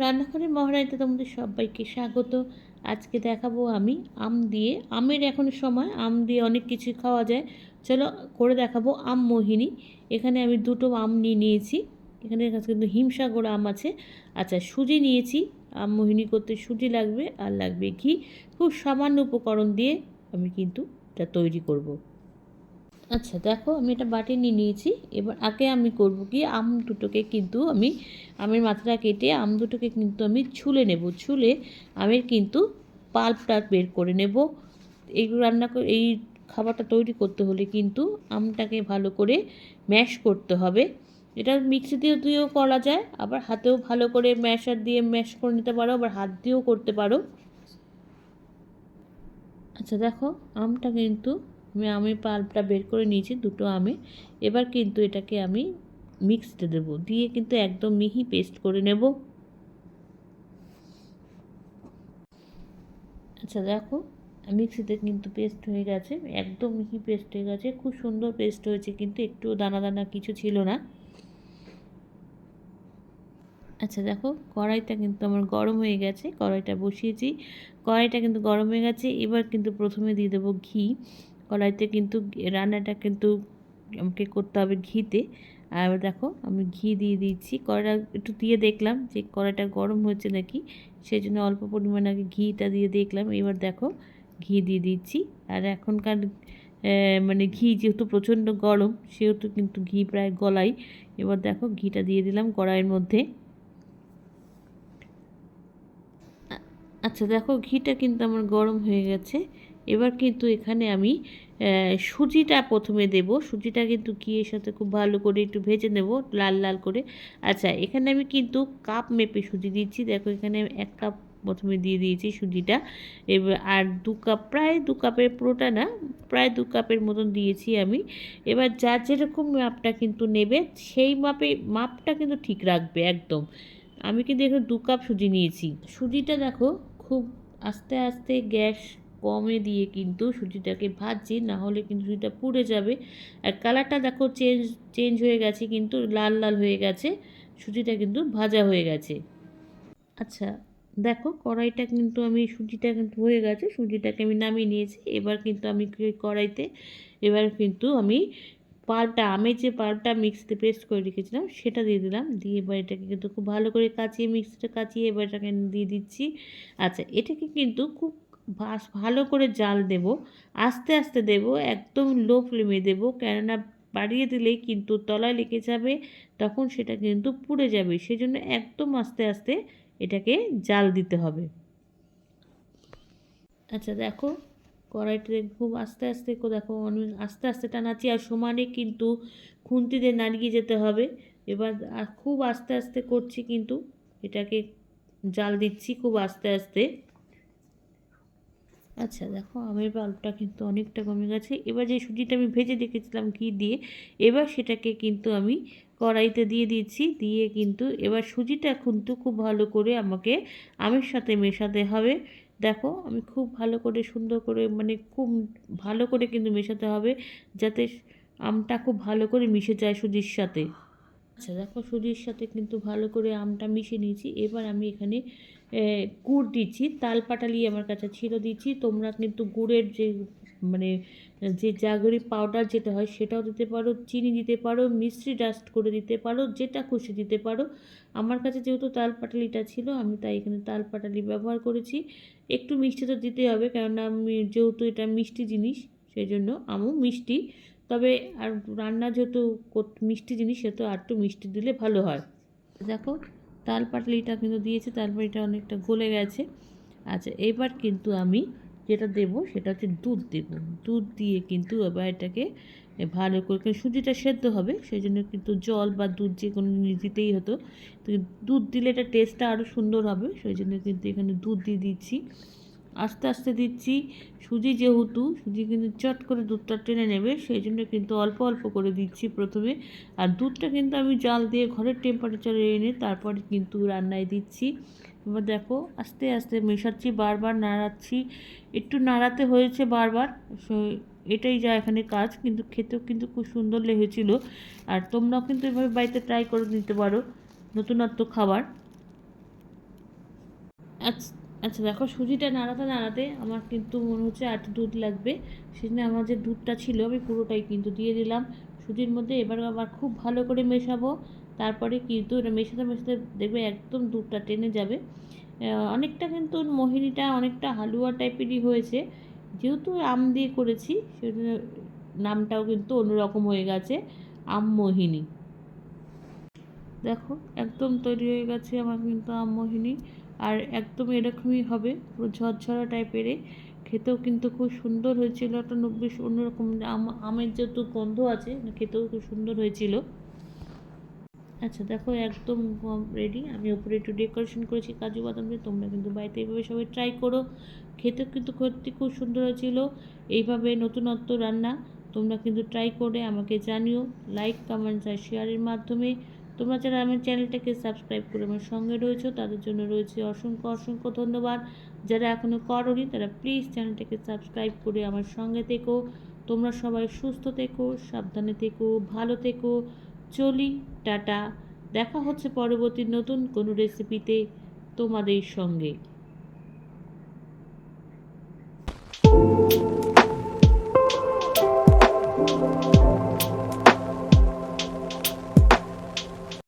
রান্নাঘরের মহারানীতে তোমাদের সবাইকে স্বাগত। আজকে দেখাবো আমি আম দিয়ে, আমের এখন সময়, আম দিয়ে অনেক কিছু খাওয়া যায়। চলো করে দেখাবো আম মোহিনী। এখানে আমি দুটো আম নিয়েছি। এখানে কাছে কিন্তু হিমসাগর আম আছে। আচ্ছা, সুজি নিয়েছি। আম মোহিনী করতে সুজি লাগবে আর লাগবে ঘি। খুব সামান্য উপকরণ দিয়ে আমি কিন্তু এটা তৈরি করব। আচ্ছা দেখো, আমি এটা বাটি নিয়েছি। এবার আগে আমি করব কি, আম দুটোকে কিন্তু আমি আমের মাথাটা কেটে আম দুটোকে কিন্তু আমি ছুলে নেব। ছুলে আমের কিন্তু পাল্পটা বের করে নেব। এই এই খাবারটা তৈরি করতে হলে কিন্তু আমটাকে ভালো করে ম্যাশ করতে হবে। এটা মিক্সি দিয়েও করা যায়, আবার হাতেও ভালো করে ম্যাশার দিয়ে ম্যাশ করে নিতে পারো, আবার হাত দিয়েও করতে পারো। আচ্ছা দেখো, আমটা কিন্তু আমি পাল্পটা বের করে নিয়েছি দুটো আমে। এবার কিন্তু এটাকে আমি মিক্সিতে দেবো, দিয়ে কিন্তু একদম মিহি পেস্ট করে নেব। আচ্ছা দেখো, মিক্সিতে কিন্তু পেস্ট হয়ে গেছে, একদম মিহি পেস্ট হয়ে গেছে, খুব সুন্দর পেস্ট হয়েছে, কিন্তু একটু দানা দানা কিছু ছিল না। আচ্ছা দেখো, কড়াইটা কিন্তু আমার গরম হয়ে গেছে, কড়াইটা বসিয়েছি, কড়াইটা কিন্তু গরম হয়ে গেছে। এবার কিন্তু প্রথমে দিয়ে দেবো ঘি। কড়াইতে কিন্তু রান্নাটা কিন্তু আমাকে করতে হবে ঘিতে। আর দেখো, আমি ঘি দিয়ে দিচ্ছি। কড়াইটা একটু দিয়ে দেখলাম যে কড়াইটা গরম হয়েছে নাকি, সেই জন্য অল্প পরিমাণে আগে ঘিটা দিয়ে দেখলাম। এবার দেখো, ঘি দিয়ে দিচ্ছি। আর এখনকার মানে ঘি যেহেতু প্রচণ্ড গরম, সেহেতু কিন্তু ঘি প্রায় গলাই। এবার দেখো, ঘিটা দিয়ে দিলাম কড়াইয়ের মধ্যে। আচ্ছা দেখো, ঘিটা কিন্তু আমার গরম হয়ে গেছে। এবার কিন্তু এখানে আমি সুজিটা প্রথমে দেব। সুজিটা কিন্তু ঘিয়ের সাথে খুব ভালো করে একটু ভেজে নেব, লাল লাল করে। আচ্ছা, এখানে আমি কিন্তু কাপ মেপে সুজি দিচ্ছি। দেখো, এখানে 1 কাপ প্রথমে দিয়ে দিয়েছি সুজিটা। এবার আর 2 কাপ, প্রায় 2 কাপের, পুরোটা না, প্রায় 2 কাপের মতন দিয়েছি আমি। এবার যার যেরকম মাপটা কিন্তু নেবে, সেই মাপটা কিন্তু ঠিক রাখবে একদম। আমি কিন্তু এখানে 2 কাপ সুজি নিয়েছি। সুজিটা দেখো, খুব আস্তে আস্তে গ্যাস কমে দিয়ে কিন্তু সুজিটাকে ভাজছি, না হলে কিন্তু সুজিটা পুড়ে যাবে। আর কালারটা দেখো চেঞ্জ হয়ে গেছে, কিন্তু লাল লাল হয়ে গেছে, সুজিটা কিন্তু ভাজা হয়ে গেছে। আচ্ছা দেখো, কড়াইটা কিন্তু আমি সুজিটা কিন্তু হয়ে গেছে, সুজিটাকে আমি নামিয়ে নিয়েছি। এবার কিন্তু আমি কড়াইতে এবার কিন্তু আমি আমের যে পাল্পটা মিক্সিতে পেস্ট করে রেখেছিলাম সেটা দিয়ে দিলাম। দিয়ে এবার এটাকে কিন্তু খুব ভালো করে কাচিয়ে, মিক্সিটা কাচিয়ে এবার এটাকে দিয়ে দিচ্ছি। আচ্ছা, এটাকে কিন্তু খুব ভালো করে জাল দেব, আস্তে আস্তে দেব, একদম লো ফ্লেমে দেব, কেননা বাড়িয়ে দিলেই কিন্তু তলায় লেগে যাবে, তখন সেটা কিন্তু পুড়ে যাবে। সেজন্য একদম আস্তে আস্তে এটাকে জাল দিতে হবে। আচ্ছা দেখো, কড়াইটা খুব আস্তে আস্তে দেখো, অনেক আস্তে আস্তে টানাচ্ছি, আর সমানে কিন্তু খুন্তি দিয়ে নাড়িয়ে যেতে হবে। এবার খুব আস্তে আস্তে করছি, কিন্তু এটাকে জাল দিচ্ছি খুব আস্তে আস্তে। আচ্ছা দেখো, আমের পাল্পটা কিন্তু অনেকটা কমে গেছে। এবার যে সুজিটা আমি ভেজে রেখেছিলাম ঘি দিয়ে, এবার সেটাকে কিন্তু আমি কড়াইতে দিয়ে দিচ্ছি। দিয়ে কিন্তু এবার সুজিটা কিন্তু খুব ভালো করে আমাকে আমের সাথে মেশাতে হবে। দেখো, আমি খুব ভালো করে, সুন্দর করে, মানে খুব ভালো করে কিন্তু মেশাতে হবে, যাতে আমটা খুব ভালো করে মিশে যায় সুজির সাথে। আচ্ছা দেখো, সুজির সাথে কিন্তু ভালো করে আমটা মিশিয়ে নিয়েছি। এবার আমি এখানে গুড় দিচ্ছি, তাল পাটালি আমার কাছে ছিল, দিচ্ছি। তোমরা কিন্তু গুড়ের যে মানে যে জাগরি পাউডার যেটা হয় সেটাও দিতে পারো, চিনি দিতে পারো, মিষ্টি ডাস্ট করে দিতে পারো, যেটা খুশি দিতে পারো। আমার কাছে যেহেতু তাল পাটালিটা ছিল, আমি তাই এখানে তাল পাটালি ব্যবহার করেছি। একটু মিষ্টি তো দিতে হবে, কেননা আমি যেহেতু এটা মিষ্টি জিনিস, সেই জন্য আমও মিষ্টি। তবে আর রান্না যেহেতু মিষ্টি জিনিস, সেহেতু আর একটু মিষ্টি দিলে ভালো হয়। দেখো, তাল পাটালিটা কিন্তু দিয়েছি, তারপর এটা অনেকটা গলে গেছে। আচ্ছা, এবার কিন্তু আমি যেটা দেব সেটা হচ্ছে দুধ দেব। দুধ দিয়ে কিন্তু এবার এটাকে ভালো করে, সুজিটা সেদ্ধ হবে, সেই জন্য কিন্তু জল বা দুধ যে কোনো জিনিস দিতেই হতো। তো দুধ দিলে এটা টেস্টটা আরও সুন্দর হবে, সেই জন্য কিন্তু এখানে দুধ দিয়ে দিচ্ছি, আস্তে আস্তে দিচ্ছি। সুজি কিন্তু চট করে দুধটা টেনে নেবে, সেই জন্য কিন্তু অল্প অল্প করে দিচ্ছি প্রথমে। আর দুধটা কিন্তু আমি জাল দিয়ে ঘরের টেম্পারেচারে এনে তারপরে কিন্তু রান্নায় দিচ্ছি। এবার দেখো, আস্তে আস্তে মেশাচ্ছি, বারবার নাড়াচ্ছি, একটু নাড়াতে হয়েছে বারবার। এটাই যা এখানে কাজ, কিন্তু খেতেও কিন্তু খুব সুন্দর লেগেছিলো। আর তোমরাও কিন্তু এভাবে বাড়িতে ট্রাই করে নিতে পারো, নতুনত্ব খাবার। আচ্ছা আচ্ছা, দেখো সুজিটা নাড়াতে নাড়াতে আমার কিন্তু মনে হচ্ছে আর একটু দুধ লাগবে। সেজন্য আমার যে দুধটা ছিল আমি পুরোটাই কিন্তু দিয়ে দিলাম সুজির মধ্যে। এবার আবার খুব ভালো করে মেশাবো। তারপরে কিন্তু এটা মেশাতে মেশাতে দেখবে একদম দুধটা টেনে যাবে। অনেকটা কিন্তু মোহিনীটা অনেকটা হালুয়া টাইপেরই হয়েছে। যেহেতু আম দিয়ে করেছি সেজন্য নামটাও কিন্তু অন্যরকম হয়ে গেছে, আমমোহিনী। দেখো একদম তৈরি হয়ে গেছে আমার কিন্তু আমমোহিনী। আর একদম এরকমই হবে, পুরো ঝরঝরা টাইপের। খেতেও কিন্তু খুব সুন্দর হয়েছিল, একটা বেশ অন্যরকম আমের যেহেতু গন্ধ আছে, খেতেও খুব সুন্দর হয়েছিল। আচ্ছা দেখো একদম রেডি। আমি ওপরে একটু ডেকোরেশন করেছি কাজু বাদাম দিয়ে। তোমরা কিন্তু বাড়িতে এইভাবে সবাই ট্রাই করো, খেতে কিন্তু সত্যি খুব সুন্দর হয়েছিল। এইভাবে নতুনত্ব রান্না তোমরা কিন্তু ট্রাই করে আমাকে জানিও লাইক কমেন্টস আর শেয়ারের মাধ্যমে। তোমরা যারা আমার চ্যানেলটাকে সাবস্ক্রাইব করে আমার সঙ্গে রয়েছো তাদের জন্য রয়েছে অসংখ্য অসংখ্য ধন্যবাদ। যারা এখনও করোনি তারা প্লিজ চ্যানেলটাকে সাবস্ক্রাইব করে আমার সঙ্গে থেকো। তোমরা সবাই সুস্থ থেকো, সাবধানে থেকো, ভালো থেকো। চলি, টাটা। দেখা হচ্ছে পরবর্তী নতুন কোনো রেসিপিতে তোমাদের সঙ্গে।